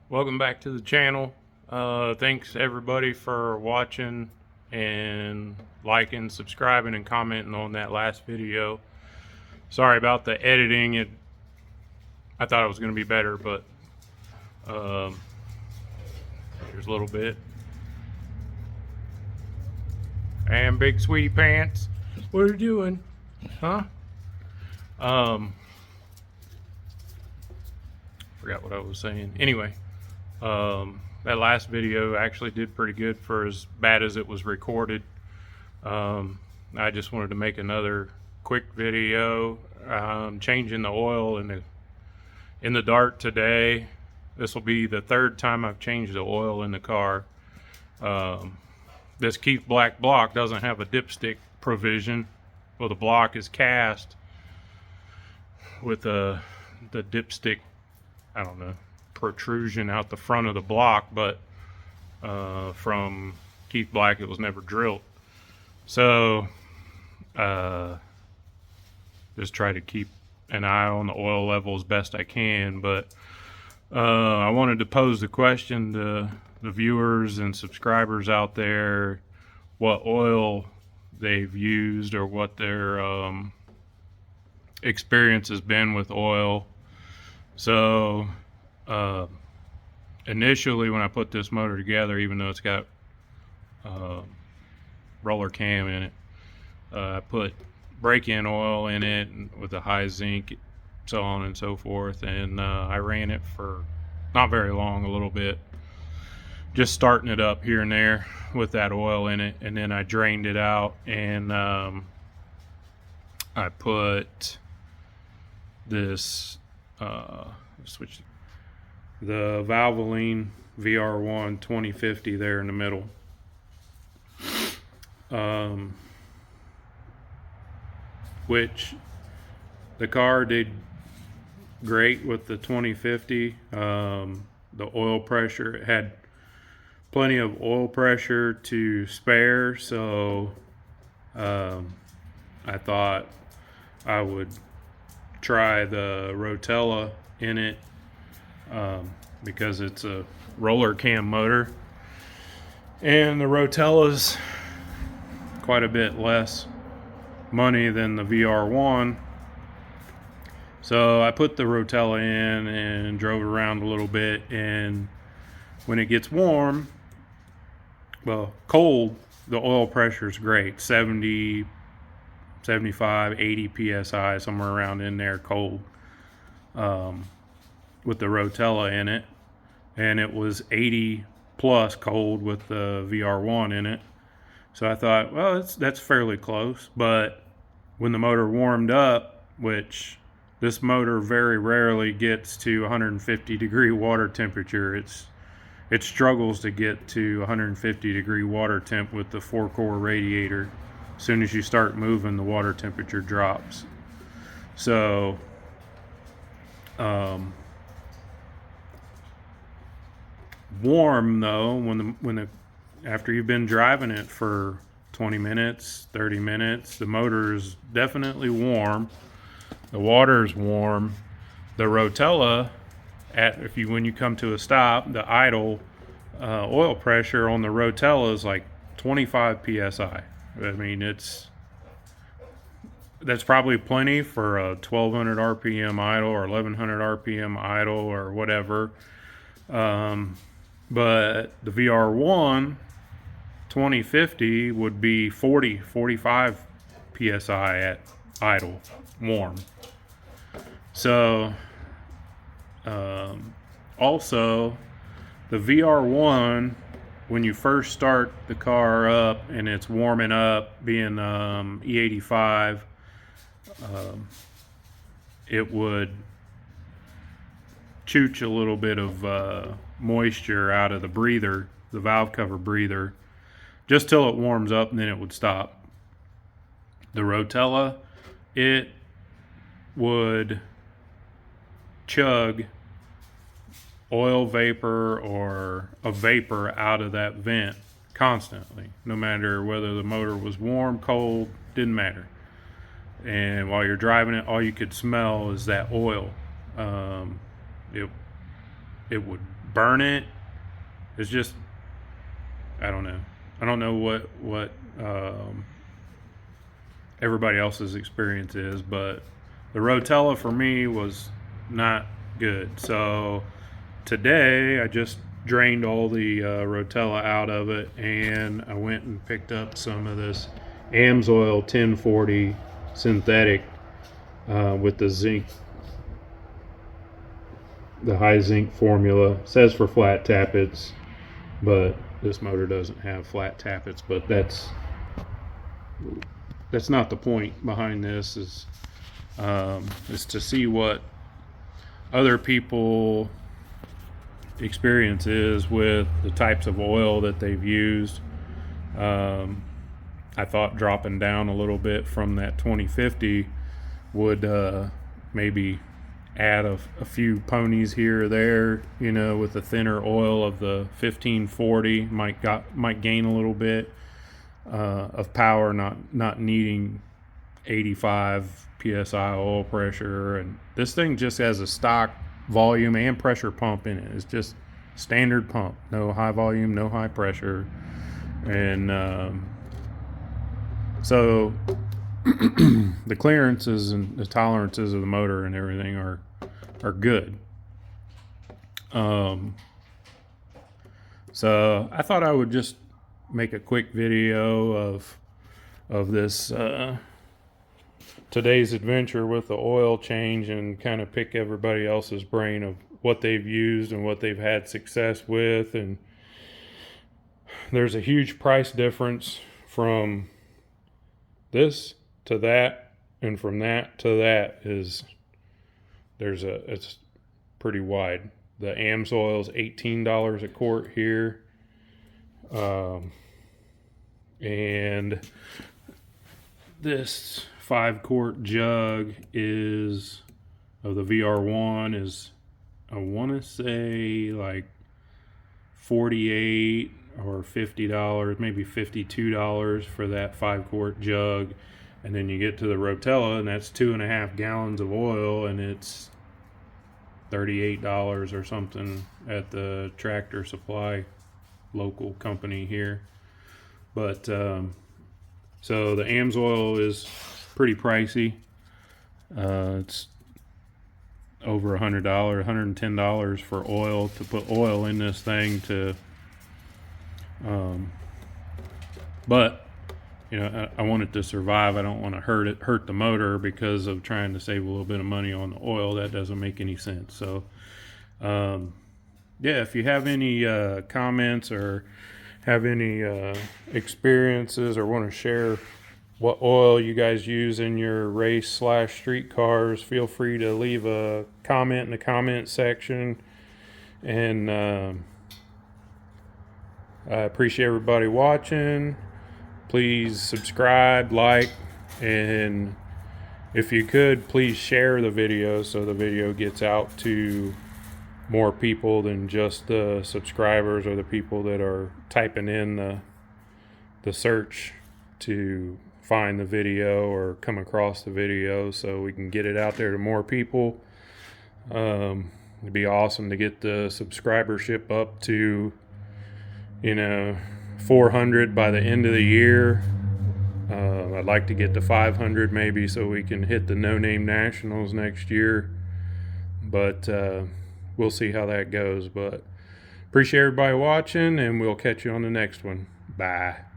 Welcome back to the channel. Thanks everybody for watching and liking, subscribing, and commenting on that last video. Sorry about the editing. I thought it was going to be better, but here's a little bit. And Big Sweetie Pants, what are you doing? Huh? Forgot what I was saying. Anyway, that last video actually did pretty good for as bad as it was recorded. I just wanted to make another quick video changing the oil in the Dart today. This will be the third time I've changed the oil in the car. This Keith Black block doesn't have a dipstick provision. Well, the block is cast with the dipstick, I don't know, protrusion out the front of the block, but from Keith Black it was never drilled. So just try to keep an eye on the oil level as best I can. But I wanted to pose the question to the viewers and subscribers out there, what oil they've used or what their experience has been with oil. So initially when I put this motor together, even though it's got roller cam in it, I put break-in oil in it with a high zinc, so on and so forth, and I ran it for not very long, a little bit, just starting it up here and there with that oil in it, and then I drained it out, and I put this switch the Valvoline VR1 2050 there in the middle. Which the car did great with the 2050. The oil pressure, it had plenty of oil pressure to spare, so I thought I would try the Rotella in it, because it's a roller cam motor, and the Rotella's quite a bit less money than the VR1. So I put the Rotella in and drove it around a little bit, and when it gets warm, well, cold, the oil pressure is great, 70, 75, 80 psi, somewhere around in there, cold, with the Rotella in it. And it was 80 plus cold with the VR1 in it. So I thought, well, that's fairly close. But when the motor warmed up, which this motor very rarely gets to 150 degree water temperature, it struggles to get to 150 degree water temp with the 4-core radiator. As soon as you start moving, the water temperature drops. So warm though, when after you've been driving it for 20 minutes, 30 minutes, the motor is definitely warm. The water is warm. The Rotella, when you come to a stop, the idle oil pressure on the Rotella is like 25 psi. I mean, that's probably plenty for a 1200 RPM idle or 1100 RPM idle or whatever. But the VR1 2050 would be 45 psi at idle, warm. So also the VR1, when you first start the car up and it's warming up, being E85, it would chooch a little bit of moisture out of the breather, the valve cover breather, just till it warms up, and then it would stop. The Rotella, it would chug oil vapor or a vapor out of that vent constantly, no matter whether the motor was warm, cold, didn't matter. And while you're driving it, all you could smell is that oil. It would burn it. It's just, I don't know. I don't know what everybody else's experience is, but the Rotella for me was not good. So today I just drained all the Rotella out of it, and I went and picked up some of this AMSOIL 1040 synthetic with the zinc, the high zinc formula. It says for flat tappets, but this motor doesn't have flat tappets. But that's not the point behind this. Is to see what other people experience is with the types of oil that they've used. I thought dropping down a little bit from that 2050 would maybe add a few ponies here or there, with the thinner oil of the 1540 might gain a little bit of power, not needing 85 psi oil pressure. And this thing just has a stock volume and pressure pump in it. It's just standard pump, no high volume, no high pressure. And so the clearances and the tolerances of the motor and everything are good. So I thought I would just make a quick video of this today's adventure with the oil change, and kind of pick everybody else's brain of what they've used and what they've had success with. And there's a huge price difference from this to that, and from that to that it's pretty wide. The AMSOIL is $18 a quart here, and this 5-quart jug is of the VR1 is, I want to say, like $48 or $50, maybe $52 for that 5-quart jug. And then you get to the Rotella, and that's 2.5 gallons of oil, and it's $38 or something at the Tractor Supply local company here. But so the AMSOIL is pretty pricey. It's over $100, $110 for oil, to put oil in this thing. But I want it to survive. I don't want to hurt the motor because of trying to save a little bit of money on the oil. That doesn't make any sense. So yeah, if you have any comments or have any experiences or want to share what oil you guys use in your race/street cars, feel free to leave a comment in the comment section. And I appreciate everybody watching. Please subscribe, like, and if you could, please share the video so the video gets out to more people than just the subscribers or the people that are typing in the search to find the video or come across the video, so we can get it out there to more people. It'd be awesome to get the subscribership up to 400 by the end of the year. I'd like to get to 500 maybe, so we can hit the No Name Nationals next year. But we'll see how that goes. But appreciate everybody watching, and we'll catch you on the next one. Bye.